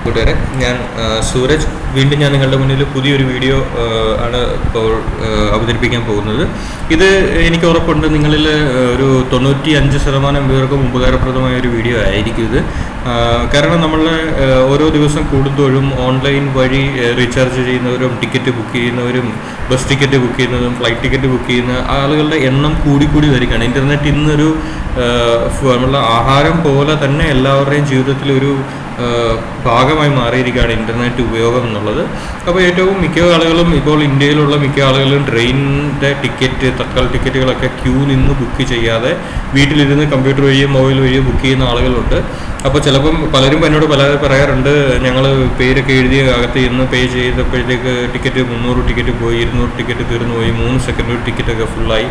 കൂട്ടുകാരെ, ഞാൻ സൂരജ്. വീണ്ടും ഞാൻ നിങ്ങളുടെ മുന്നിൽ പുതിയൊരു വീഡിയോ ആണ് ഇപ്പോൾ അവതരിപ്പിക്കാൻ പോകുന്നത്. ഇത് എനിക്ക് ഉറപ്പുണ്ട് നിങ്ങളിൽ ഒരു 95% പേർക്കും ഉപകാരപ്രദമായ ഒരു വീഡിയോ ആയിരിക്കും ഇത്. കാരണം നമ്മളെ ഓരോ ദിവസം കൂടുന്തോറും ഓൺലൈൻ വഴി റീചാർജ് ചെയ്യുന്നവരും ടിക്കറ്റ് ബുക്ക് ചെയ്യുന്നവരും ബസ് ടിക്കറ്റ് ബുക്ക് ചെയ്യുന്നതും ഫ്ലൈറ്റ് ടിക്കറ്റ് ബുക്ക് ചെയ്യുന്ന ആളുകളുടെ എണ്ണം കൂടിക്കൂടി വരികയാണ്. ഇൻ്റർനെറ്റ് ഇന്നൊരു നമ്മളുടെ ആഹാരം പോലെ തന്നെ എല്ലാവരുടെയും ജീവിതത്തിലൊരു ഭാഗമായി മാറിയിരിക്കുകയാണ് ഇൻ്റർനെറ്റ് ഉപയോഗം എന്നുള്ളത്. അപ്പോൾ ഏറ്റവും മിക്ക ആളുകളും ഇപ്പോൾ ഇന്ത്യയിലുള്ള മിക്ക ആളുകളും ട്രെയിനിൻ്റെ ടിക്കറ്റ്, തത്കാൽ ടിക്കറ്റുകളൊക്കെ ക്യൂ നിന്ന് ബുക്ക് ചെയ്യാതെ വീട്ടിലിരുന്ന് കമ്പ്യൂട്ടർ വഴിയോ മൊബൈൽ വഴിയോ ബുക്ക് ചെയ്യുന്ന ആളുകളുണ്ട്. അപ്പോൾ ചിലപ്പം പലരും എന്നോട് പറയാറുണ്ട്, ഞങ്ങൾ പേരൊക്കെ എഴുതി അകത്ത് ഇന്ന് പേ ചെയ്തപ്പോഴത്തേക്ക് ടിക്കറ്റ് 300 ടിക്കറ്റ് പോയി, 200 ടിക്കറ്റ് തീർന്നു പോയി, 3 സെക്കൻഡ് ടിക്കറ്റൊക്കെ ഫുള്ളായി.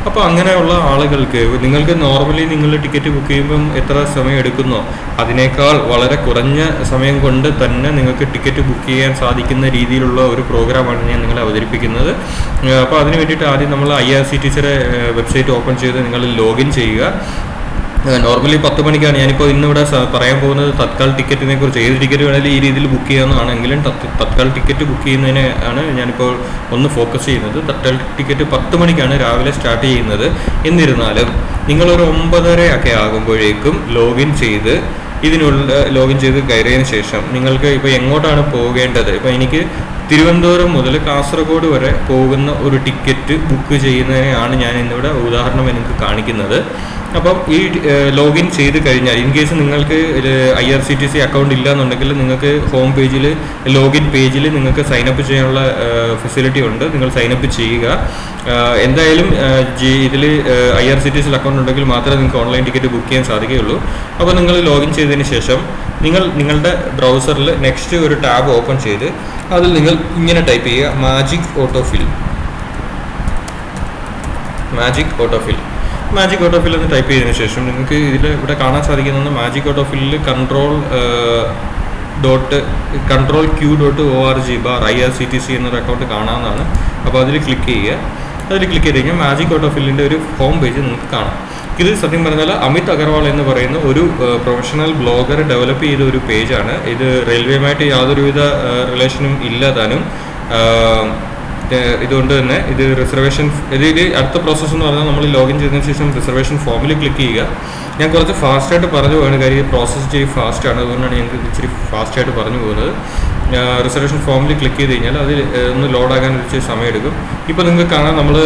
അപ്പോൾ അങ്ങനെയുള്ള ആളുകൾക്ക് നിങ്ങൾക്ക് നോർമലി നിങ്ങൾ ടിക്കറ്റ് ബുക്ക് ചെയ്യുമ്പം എത്ര സമയം എടുക്കുന്നോ അതിനേക്കാൾ വളരെ കുറഞ്ഞ സമയം കൊണ്ട് തന്നെ നിങ്ങൾക്ക് ടിക്കറ്റ് ബുക്ക് ചെയ്യാൻ സാധിക്കുന്ന രീതിയിലുള്ള ഒരു പ്രോഗ്രാമാണ് ഞാൻ നിങ്ങളെ അവതരിപ്പിക്കുന്നത്. അപ്പോൾ അതിന് വേണ്ടിയിട്ട് ആദ്യം നമ്മൾ IRCTCയുടെ വെബ്സൈറ്റ് ഓപ്പൺ ചെയ്ത് നിങ്ങൾ ലോഗിൻ ചെയ്യുക. നോർമലി 10 മണിക്കാണ്. ഞാനിപ്പോൾ ഇന്നിവിടെ പറയാൻ പോകുന്നത് തത്കാൽ ടിക്കറ്റിനെ കുറിച്ച്. ഏത് ടിക്കറ്റ് വേണമെങ്കിലും ഈ രീതിയിൽ ബുക്ക് ചെയ്യാവുന്നതാണെങ്കിലും തത്കാൽ ടിക്കറ്റ് ബുക്ക് ചെയ്യുന്നതിനെ ആണ് ഞാനിപ്പോൾ ഒന്ന് ഫോക്കസ് ചെയ്യുന്നത്. തത്കാൽ ടിക്കറ്റ് 10 മണിക്കാണ് രാവിലെ സ്റ്റാർട്ട് ചെയ്യുന്നത്. എന്നിരുന്നാലും നിങ്ങളൊരു 9:30 ഒക്കെ ആകുമ്പോഴേക്കും ലോഗിൻ ചെയ്ത് കയറിയതിന് ശേഷം നിങ്ങൾക്ക് ഇപ്പോൾ എങ്ങോട്ടാണ് പോകേണ്ടത്, ഇപ്പോൾ എനിക്ക് തിരുവനന്തപുരം മുതൽ കാസർഗോഡ് വരെ പോകുന്ന ഒരു ടിക്കറ്റ് ബുക്ക് ചെയ്യുന്നതിനെയാണ് ഞാൻ ഇന്നിവിടെ ഉദാഹരണം എനിക്ക് കാണിക്കുന്നത്. അപ്പം ഈ ലോഗിൻ ചെയ്ത് കഴിഞ്ഞാൽ, ഇൻ കേസ് നിങ്ങൾക്ക് IRCTC അക്കൗണ്ട് ഇല്ല എന്നുണ്ടെങ്കിൽ നിങ്ങൾക്ക് ഹോം പേജിൽ ലോഗിൻ പേജിൽ നിങ്ങൾക്ക് സൈനപ്പ് ചെയ്യാനുള്ള ഫെസിലിറ്റി ഉണ്ട്. നിങ്ങൾ സൈനപ്പ് ചെയ്യുക. എന്തായാലും ഇതിൽ IRCTC അക്കൗണ്ട് ഉണ്ടെങ്കിൽ മാത്രമേ നിങ്ങൾക്ക് ഓൺലൈൻ ടിക്കറ്റ് ബുക്ക് ചെയ്യാൻ സാധിക്കുകയുള്ളൂ. അപ്പോൾ നിങ്ങൾ ലോഗിൻ ചെയ്തതിന് ശേഷം നിങ്ങളുടെ ബ്രൗസറിൽ നെക്സ്റ്റ് ഒരു ടാബ് ഓപ്പൺ ചെയ്ത് അതിൽ നിങ്ങൾ ഇങ്ങനെ ടൈപ്പ് ചെയ്യുക, മാജിക് ഓട്ടോഫിൽ എന്ന് ടൈപ്പ് ചെയ്തതിനു ശേഷം നിങ്ങൾക്ക് ഇവിടെ കാണാൻ സാധിക്കുന്നത് മാജിക് ഓട്ടോഫില്ലിൽ control.q.org/IRCTC എന്നൊരു അക്കൗണ്ട് കാണാവുന്നതാണ്. അപ്പോൾ അതിൽ ക്ലിക്ക് ചെയ്ത് കഴിഞ്ഞാൽ മാജിക് ഓട്ടോഫില്ലിൻ്റെ ഒരു ഹോം പേജ് നിങ്ങൾക്ക് കാണാം. ഇത് സത്യം പറഞ്ഞാൽ അമിത് അഗർവാൾ എന്ന് പറയുന്ന ഒരു പ്രൊഫഷണൽ ബ്ലോഗർ ഡെവലപ്പ് ചെയ്ത ഒരു പേജാണ്. ഇത് റെയിൽവേയുമായിട്ട് യാതൊരുവിധ റിലേഷനും ഇല്ലാതാനും ഇതുകൊണ്ട് തന്നെ ഇത് ഇതിൽ അടുത്ത പ്രോസസ്സ് എന്ന് പറഞ്ഞാൽ നമ്മൾ ലോഗിൻ ചെയ്തതിന് ശേഷം റിസർവേഷൻ ഫോമിൽ ക്ലിക്ക് ചെയ്യുക. ഞാൻ കുറച്ച് ഫാസ്റ്റായിട്ട് പറഞ്ഞു പോകുന്നത്, കാര്യം പ്രോസസ്സ് ചെയ്ത് ഫാസ്റ്റാണ്, അതുകൊണ്ടാണ് ഞങ്ങൾക്ക് ഇച്ചിരി ഫാസ്റ്റായിട്ട് പറഞ്ഞു പോകുന്നത്. റിസർവേഷൻ ഫോമിൽ ക്ലിക്ക് ചെയ്ത് കഴിഞ്ഞാൽ അതിൽ ഒന്ന് ലോഡാകാൻ ഇച്ചിരി സമയമെടുക്കും. ഇപ്പോൾ നിങ്ങൾക്ക് കാണാം, നമ്മൾ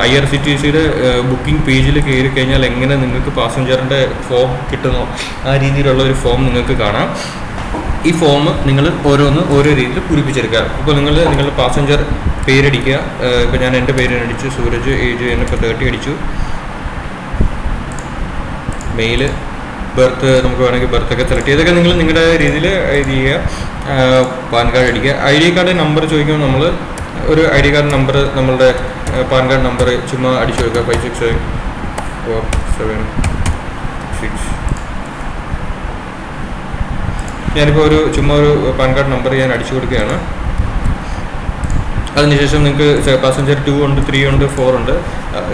IRCTCയുടെ ബുക്കിംഗ് പേജിൽ കയറി കഴിഞ്ഞാൽ എങ്ങനെ നിങ്ങൾക്ക് പാസഞ്ചറിൻ്റെ ഫോം കിട്ടുന്നോ ആ രീതിയിലുള്ള ഒരു ഫോം നിങ്ങൾക്ക് കാണാം. ഈ ഫോം നിങ്ങൾ ഓരോ രീതിയിൽ പൂരിപ്പിച്ചെടുക്കുക. ഇപ്പോൾ നിങ്ങളുടെ പാസഞ്ചർ പേരടിക്കുക. ഇപ്പോൾ ഞാൻ എൻ്റെ പേരടിച്ചു, സൂരജ്, ഏജ് എന്നിപ്പോൾ 30 അടിച്ചു. മെയിൽ, ബർത്ത് നമുക്ക് വേണമെങ്കിൽ ബർത്തൊക്കെ സെലക്ട് ചെയ്തൊക്കെ നിങ്ങൾ നിങ്ങളുടെ രീതിയിൽ ഇത് ചെയ്യുക. പാൻ കാർഡ് അടിക്കുക. ID കാർഡ് നമ്പർ ചോദിക്കുമ്പോൾ നമ്മൾ ഒരു ID കാർഡ് നമ്പർ, നമ്മളുടെ പാൻ കാർഡ് നമ്പർ ചുമ്മാ അടിച്ചു കൊടുക്കുക. 567476. ഞാനിപ്പോൾ ചുമ്മാ ഒരു പാൻ കാർഡ് നമ്പർ ഞാൻ അടിച്ചു കൊടുക്കുകയാണ്. അതിനുശേഷം നിങ്ങൾക്ക് പാസഞ്ചർ 2 ഉണ്ട്, 3 ഉണ്ട്, 4 ഉണ്ട്.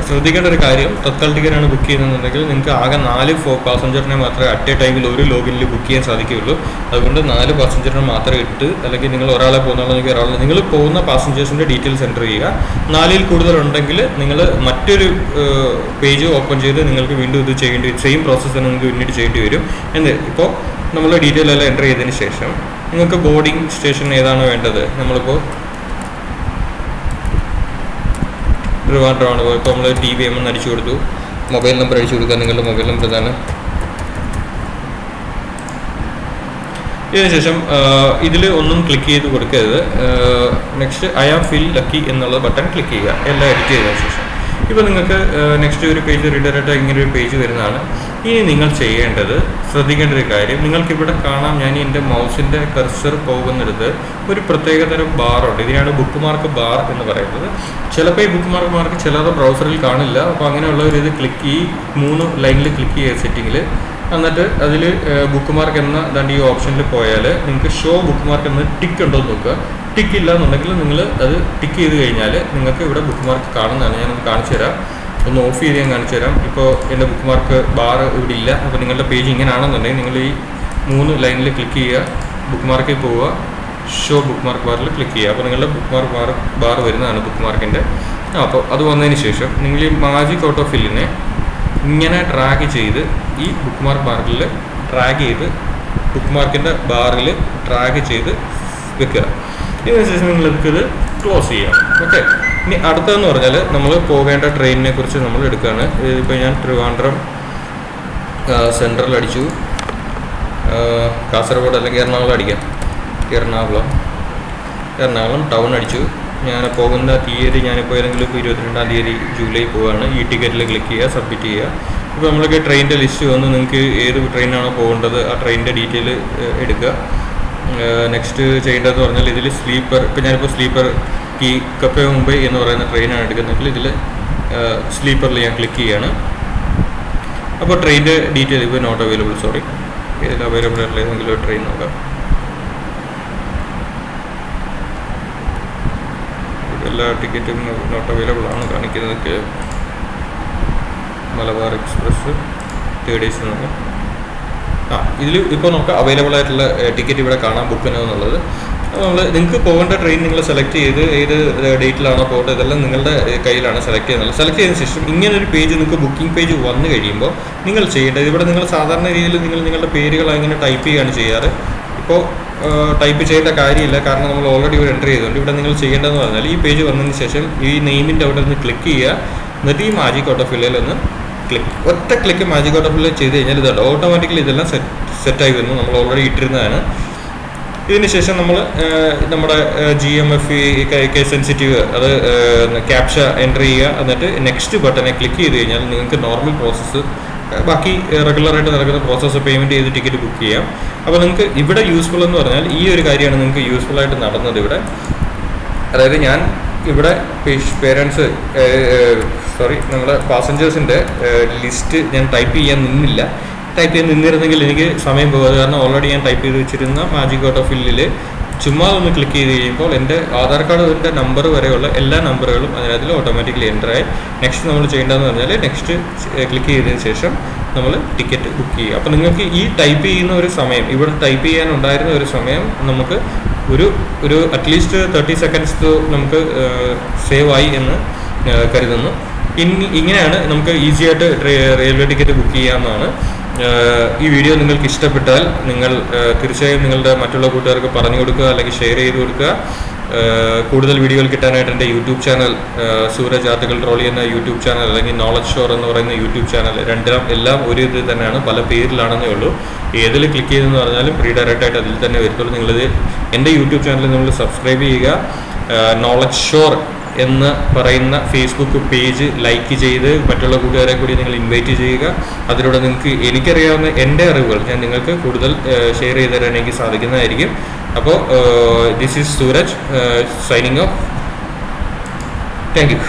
ശ്രദ്ധിക്കേണ്ട ഒരു കാര്യം, തത്കാൽ ടിക്കറ്റാണ് ബുക്ക് ചെയ്യുന്നതെന്നുണ്ടെങ്കിൽ നിങ്ങൾക്ക് ആകെ 4 പാസഞ്ചറിനെ മാത്രമേ അറ്റ് എ ടൈമിൽ ഒരു ലോഗിനിൽ ബുക്ക് ചെയ്യാൻ സാധിക്കുകയുള്ളൂ. അതുകൊണ്ട് 4 പാസഞ്ചറിനെ മാത്രമേ ഇട്ട്, അല്ലെങ്കിൽ നിങ്ങൾ ഒരാളെ പോകുന്നുണ്ടെങ്കിൽ നിങ്ങൾ പോകുന്ന പാസഞ്ചേഴ്സിൻ്റെ ഡീറ്റെയിൽസ് എൻ്റർ ചെയ്യുക. 4-ൽ കൂടുതലുണ്ടെങ്കിൽ നിങ്ങൾ മറ്റൊരു പേജ് ഓപ്പൺ ചെയ്ത് നിങ്ങൾക്ക് വീണ്ടും ഇത് സെയിം പ്രോസസ്സ് തന്നെ നിങ്ങൾക്ക് പിന്നീട് ചെയ്യേണ്ടി വരും. ഇപ്പോൾ നമ്മൾ ഡീറ്റെയിൽ എല്ലാം എൻ്റർ ചെയ്തതിന് ശേഷം നിങ്ങൾക്ക് ബോർഡിംഗ് സ്റ്റേഷൻ ഏതാണ് വേണ്ടത്, നമ്മളിപ്പോൾ ട്രിവാൻഡ്രമാണ്. ഇപ്പോൾ നമ്മൾ TVM എന്ന് അടിച്ചു കൊടുത്തു. മൊബൈൽ നമ്പർ അടിച്ചു കൊടുക്കുക, നിങ്ങളുടെ മൊബൈൽ നമ്പർ ഇതാണ്. ഇതിനുശേഷം ഇതിൽ ഒന്നും ക്ലിക്ക് ചെയ്ത് കൊടുക്കരുത്. Next I am feel lucky എന്നുള്ള ബട്ടൺ ക്ലിക്ക് ചെയ്യുക, എല്ലാം എഡിറ്റ് ചെയ്തതിനു ശേഷം. ഇപ്പോൾ നിങ്ങൾക്ക് നെക്സ്റ്റ് ഒരു പേജ് റീഡയറക്റ്റ് ഇങ്ങനൊരു പേജ് വരുന്നതാണ്. ഇനി നിങ്ങൾ ചെയ്യേണ്ടത്, ശ്രദ്ധിക്കേണ്ട ഒരു കാര്യം, നിങ്ങൾക്കിവിടെ കാണാം, ഞാൻ എൻ്റെ മൗസിൻ്റെ കർസർ പോകുന്നിടത്ത് ഒരു പ്രത്യേകതരം ബാറുണ്ട്. ഇതിനാണ് ബുക്ക് മാർക്ക് ബാർ എന്ന് പറയുന്നത്. ചിലപ്പോൾ ഈ ബുക്ക് മാർക്ക് ചിലത് ബ്രൗസറിൽ കാണില്ല. അപ്പോൾ അങ്ങനെയുള്ളവർ ഇത് ഈ 3 ലൈനിൽ ക്ലിക്ക് ചെയ്യുക സെറ്റിങ്ങിൽ. എന്നിട്ട് അതിൽ ബുക്ക് മാർക്ക് എന്ന ഈ ഓപ്ഷനിൽ പോയാൽ നിങ്ങൾക്ക് ഷോ ബുക്ക് മാർക്ക് എന്ന ടിക്ക് ഉണ്ടോ എന്ന് നോക്കുക. ടിക്ക് ഇല്ല എന്നുണ്ടെങ്കിൽ നിങ്ങൾ അത് ടിക്ക് ചെയ്ത് കഴിഞ്ഞാൽ നിങ്ങൾക്ക് ഇവിടെ ബുക്ക് മാർക്ക് കാണുന്നതാണ്. ഞാനൊന്ന് കാണിച്ചു തരാം. ഒന്ന് ഓഫ് ചെയ്ത് ഞാൻ കാണിച്ചു തരാം. ഇപ്പോൾ എൻ്റെ ബുക്ക് മാർക്ക് ബാർ ഇവിടെ ഇല്ല. അപ്പോൾ നിങ്ങളുടെ പേജ് ഇങ്ങനെയാണെന്നുണ്ടെങ്കിൽ നിങ്ങൾ ഈ 3 ലൈനിൽ ക്ലിക്ക് ചെയ്യുക. ബുക്ക് മാർക്കിൽ പോവുക, ഷോ ബുക്ക് മാർക്ക് ബാറിൽ ക്ലിക്ക് ചെയ്യുക. അപ്പോൾ നിങ്ങളുടെ ബുക്ക് മാർക്ക് ബാർ വരുന്നതാണ് ബുക്ക് മാർക്കിൻ്റെ. അപ്പോൾ അത് വന്നതിന് ശേഷം നിങ്ങൾ ഈ മാജിക് ഓട്ടോ ഫില്ലിനെ ഇങ്ങനെ ഡ്രാഗ് ചെയ്ത് ഈ ബുക്ക് മാർക്ക് ബാറിൽ ഡ്രാഗ് ചെയ്ത് ബുക്ക് മാർക്കിൻ്റെ ബാറിൽ ഡ്രാഗ് ചെയ്ത് വെക്കുക. ഇതിനുശേഷം നിങ്ങൾക്കിത് ക്ലോസ് ചെയ്യാം. ഓക്കെ, ഇനി അടുത്തതെന്ന് പറഞ്ഞാൽ നമ്മൾ പോകേണ്ട ട്രെയിനിനെ കുറിച്ച് നമ്മൾ എടുക്കുകയാണ്. ഇപ്പോൾ ഞാൻ ട്രിവാൻഡ്രം സെൻട്രൽ അടിച്ചു, കാസർഗോഡ് അല്ലെങ്കിൽ എറണാകുളം അടിക്കാം, എറണാകുളം ടൗൺ അടിച്ചു. ഞാൻ പോകുന്ന തീയതി ഞാനിപ്പോൾ ഏതെങ്കിലും ഇപ്പോൾ 22-ാം തീയതി ജൂലൈ പോവുകയാണ്. ഈ ടിക്കറ്റിൽ ക്ലിക്ക് ചെയ്യുക, സബ്മിറ്റ് ചെയ്യുക. ഇപ്പോൾ നമ്മൾക്ക് ട്രെയിനിൻ്റെ ലിസ്റ്റ് വന്ന് നിങ്ങൾക്ക് ഏത് ട്രെയിനാണോ പോകേണ്ടത് ആ ട്രെയിനിൻ്റെ ഡീറ്റെയിൽ എടുക്കുക. നെക്സ്റ്റ് ചെയ്യേണ്ടതെന്ന് പറഞ്ഞാൽ ഇതിൽ സ്ലീപ്പർ, ഇപ്പോൾ ഞാനിപ്പോൾ സ്ലീപ്പർ ഈ കപ്പേ മുംബൈ എന്ന് പറയുന്ന ട്രെയിനാണ് എടുക്കുന്നതെങ്കിൽ ഇതിൽ സ്ലീപ്പറിൽ ഞാൻ ക്ലിക്ക് ചെയ്യുകയാണ്. അപ്പോൾ ട്രെയിനിൻ്റെ ഡീറ്റെയിൽ ഇപ്പോൾ നോട്ട് അവൈലബിൾ, സോറി, ഇതിൽ അവൈലബിൾ ആയിട്ടുള്ള ഏതെങ്കിലും ഒരു ട്രെയിൻ നോക്കാം. എല്ലാ ടിക്കറ്റും നോട്ട് അവൈലബിൾ ആണ് കാണിക്കുന്നത്. മലബാർ എക്സ്പ്രസ് 3 days നോക്കാം. ഇതിൽ ഇപ്പോൾ നമുക്ക് അവൈലബിൾ ആയിട്ടുള്ള ടിക്കറ്റ് ഇവിടെ കാണാം, ബുക്ക് എന്നുള്ളത്. നിങ്ങൾക്ക് പോകേണ്ട ട്രെയിൻ നിങ്ങൾ സെലക്ട് ചെയ്ത് ഏത് ഡേറ്റിലാണോ പോകേണ്ടത് ഇതെല്ലാം നിങ്ങളുടെ കയ്യിലാണ് സെലക്ട് ചെയ്യുന്നത്. സെലക്ട് ചെയ്തതിന് ശേഷം ഇങ്ങനൊരു പേജ് നിങ്ങൾക്ക് ബുക്കിംഗ് പേജ് വന്നു കഴിയുമ്പോൾ നിങ്ങൾ ചെയ്യേണ്ടത്, ഇവിടെ നിങ്ങൾ സാധാരണ രീതിയിൽ നിങ്ങളുടെ പേരുകൾ അങ്ങനെ ടൈപ്പ് ചെയ്യുകയാണ് ചെയ്യാറ്. ഇപ്പോൾ ടൈപ്പ് ചെയ്യേണ്ട കാര്യമില്ല, കാരണം നമ്മൾ ഓൾറെഡി ഇവിടെ എൻ്റർ ചെയ്തുകൊണ്ട്. ഇവിടെ നിങ്ങൾ ചെയ്യേണ്ടതെന്ന് പറഞ്ഞാൽ ഈ പേജ് വന്നതിന് ശേഷം ഈ നെയിമിൻ്റെ അവിടെ നിന്ന് ക്ലിക്ക് ചെയ്യുക. എന്നിട്ട് ഈ മാജിക് ഓട്ടോ ഫില്ലിൽ ഒന്ന് ഒറ്റ ക്ലിക്ക് മാജിക് ഓട്ടോ ഫില്ല് ചെയ്ത് കഴിഞ്ഞാൽ ഇതാണ് ഓട്ടോമാറ്റിക്കലി ഇതെല്ലാം സെറ്റായി വരുന്നു. നമ്മൾ ഓൾറെഡി ഇട്ടിരുന്നതാണ്. ഇതിന് ശേഷം നമ്മൾ നമ്മുടെ GMF കേസ് സെൻസിറ്റീവ് അത് ക്യാപ്ച എൻ്റർ ചെയ്യുക. എന്നിട്ട് നെക്സ്റ്റ് ബട്ടനെ ക്ലിക്ക് ചെയ്ത് കഴിഞ്ഞാൽ നിങ്ങൾക്ക് നോർമൽ പ്രോസസ്സ്, ബാക്കി റെഗുലറായിട്ട് നടക്കുന്ന പ്രോസസ്സ് പേയ്മെൻറ്റ് ചെയ്ത് ടിക്കറ്റ് ബുക്ക് ചെയ്യാം. അപ്പോൾ നിങ്ങൾക്ക് ഇവിടെ യൂസ്ഫുൾ എന്ന് പറഞ്ഞാൽ ഈ ഒരു കാര്യമാണ് നിങ്ങൾക്ക് യൂസ്ഫുൾ ആയിട്ട് നടന്നത് ഇവിടെ. അതായത് ഞാൻ ഇവിടെ പേരൻസ് നമ്മുടെ പാസഞ്ചേഴ്സിൻ്റെ ലിസ്റ്റ് ഞാൻ ടൈപ്പ് ചെയ്യാൻ നിന്നിരുന്നെങ്കിൽ എനിക്ക് സമയം പോകാതെ, കാരണം ഓൾറെഡി ഞാൻ ടൈപ്പ് ചെയ്ത് വെച്ചിരുന്ന മാജിക് ഓട്ടോ ഫില്ലിൽ ചുമ്മാ ഒന്ന് ക്ലിക്ക് ചെയ്ത് കഴിയുമ്പോൾ എൻ്റെ ആധാർ കാർഡിൻ്റെ നമ്പർ വരെയുള്ള എല്ലാ നമ്പറുകളും അതിനകത്തിൽ ഓട്ടോമാറ്റിക്കലി എൻ്റർ ആയി. നെക്സ്റ്റ് നമ്മൾ ചെയ്യേണ്ടതെന്ന് പറഞ്ഞാൽ നെക്സ്റ്റ് ക്ലിക്ക് ചെയ്തതിന് ശേഷം നമ്മൾ ടിക്കറ്റ് ബുക്ക് ചെയ്യുക. അപ്പോൾ നിങ്ങൾക്ക് ഈ ടൈപ്പ് ചെയ്യുന്ന ഒരു സമയം, ഇവിടെ ടൈപ്പ് ചെയ്യാനുണ്ടായിരുന്ന ഒരു സമയം നമുക്ക് ഒരു അറ്റ്ലീസ്റ്റ് 30 seconds നമുക്ക് സേവ് ആയി എന്ന് കരുതുന്നു. ഇങ്ങനെയാണ് നമുക്ക് ഈസി ആയിട്ട് റെയിൽവേ ടിക്കറ്റ് ബുക്ക് ചെയ്യാവുന്നതാണ്. ഈ വീഡിയോ നിങ്ങൾക്ക് ഇഷ്ടപ്പെട്ടാൽ നിങ്ങൾ തീർച്ചയായും നിങ്ങളുടെ മറ്റുള്ള കൂട്ടുകാർക്ക് പറഞ്ഞു കൊടുക്കുക, അല്ലെങ്കിൽ ഷെയർ ചെയ്ത് കൊടുക്കുക. കൂടുതൽ വീഡിയോകൾ കിട്ടാനായിട്ട് എൻ്റെ YouTube channel Sooraj article trolley എന്ന യൂട്യൂബ് ചാനൽ, അല്ലെങ്കിൽ നോളജ് ഷോർ എന്ന് പറയുന്ന യൂട്യൂബ് ചാനൽ, എല്ലാം ഒരു ഇത് തന്നെയാണ്, പല പേരിലാണെന്നേ ഉള്ളൂ. ഏതിൽ ക്ലിക്ക് ചെയ്തെന്ന് പറഞ്ഞാലും റീഡയറക്റ്റ് ആയിട്ട് അതിൽ തന്നെ വരത്തുള്ളൂ. നിങ്ങളിത് എൻ്റെ യൂട്യൂബ് ചാനൽ നിങ്ങൾ സബ്സ്ക്രൈബ് ചെയ്യുക. നോളജ് ഷോർ എന്ന് പറയുന്ന ഫേസ്ബുക്ക് പേജ് ലൈക്ക് ചെയ്ത് മറ്റുള്ള കൂട്ടുകാരെ കൂടി നിങ്ങൾ ഇൻവൈറ്റ് ചെയ്യുക. അതിലൂടെ നിങ്ങൾക്ക് എനിക്കറിയാവുന്ന എൻ്റെ അറിവുകൾ ഞാൻ നിങ്ങൾക്ക് കൂടുതൽ ഷെയർ ചെയ്ത് തരാൻ എനിക്ക് സാധിക്കുന്നതായിരിക്കും. അപ്പോൾ this is Sooraj signing off. Thank U.